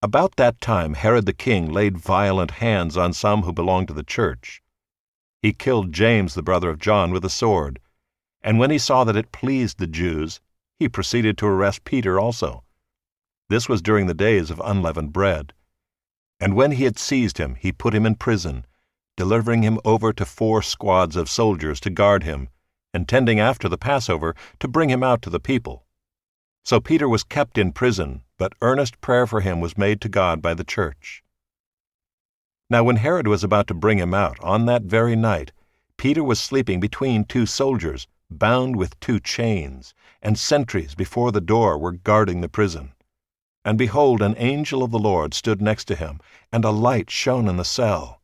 About that time Herod the king laid violent hands on some who belonged to the church. He killed James, the brother of John, with a sword, and when he saw that it pleased the Jews, he proceeded to arrest Peter also. This was during the days of unleavened bread. And when he had seized him, he put him in prison, delivering him over to 4 squads of soldiers to guard him, intending after the Passover to bring him out to the people. So Peter was kept in prison, but earnest prayer for him was made to God by the church. Now when Herod was about to bring him out, on that very night, Peter was sleeping between 2 soldiers, bound with 2 chains, and sentries before the door were guarding the prison. And behold, an angel of the Lord stood next to him, and a light shone in the cell.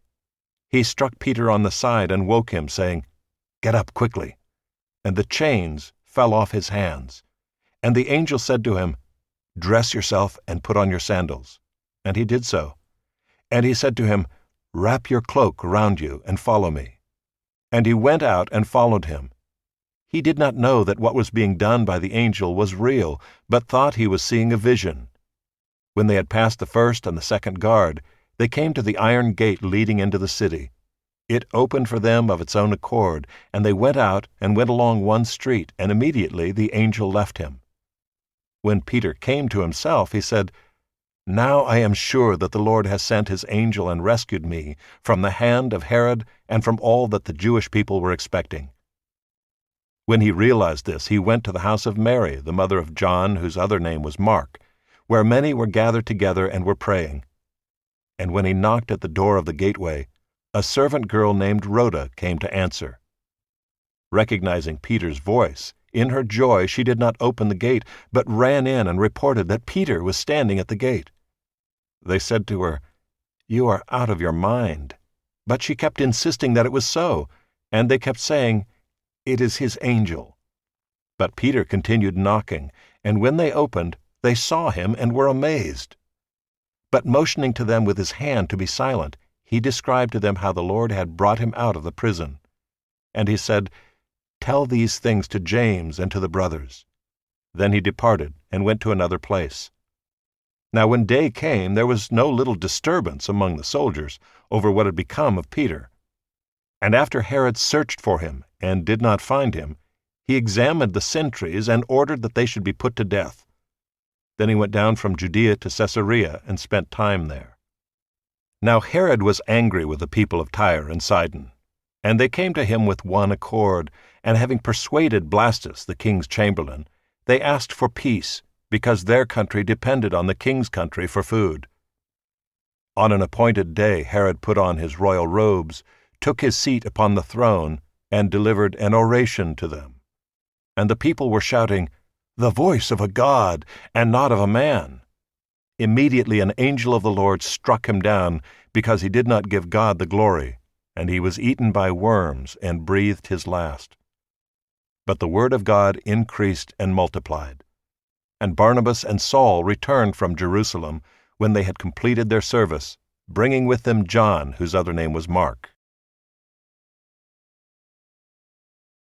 He struck Peter on the side and woke him, saying, "Get up quickly." And the chains fell off his hands. And the angel said to him, "Dress yourself and put on your sandals." And he did so. And he said to him, "Wrap your cloak around you and follow me." And he went out and followed him. He did not know that what was being done by the angel was real, but thought he was seeing a vision. When they had passed the first and the second guard, they came to the iron gate leading into the city. It opened for them of its own accord, and they went out and went along one street, and immediately the angel left him. When Peter came to himself, he said, "Now I am sure that the Lord has sent his angel and rescued me from the hand of Herod and from all that the Jewish people were expecting." When he realized this, he went to the house of Mary, the mother of John, whose other name was Mark, where many were gathered together and were praying. And when he knocked at the door of the gateway, a servant girl named Rhoda came to answer. Recognizing Peter's voice, in her joy she did not open the gate, but ran in and reported that Peter was standing at the gate. They said to her, "You are out of your mind." But she kept insisting that it was so, and they kept saying, "It is his angel." But Peter continued knocking, and when they opened, they saw him and were amazed. But motioning to them with his hand to be silent, he described to them how the Lord had brought him out of the prison. And he said, "Tell these things to James and to the brothers." Then he departed and went to another place. Now when day came, there was no little disturbance among the soldiers over what had become of Peter. And after Herod searched for him and did not find him, he examined the sentries and ordered that they should be put to death. Then he went down from Judea to Caesarea and spent time there. Now Herod was angry with the people of Tyre and Sidon, and they came to him with one accord, and having persuaded Blastus, the king's chamberlain, they asked for peace, because their country depended on the king's country for food. On an appointed day Herod put on his royal robes, took his seat upon the throne, and delivered an oration to them. And the people were shouting, "The voice of a god, and not of a man." Immediately an angel of the Lord struck him down, because he did not give God the glory, and he was eaten by worms and breathed his last. But the word of God increased and multiplied. And Barnabas and Saul returned from Jerusalem when they had completed their service, bringing with them John, whose other name was Mark.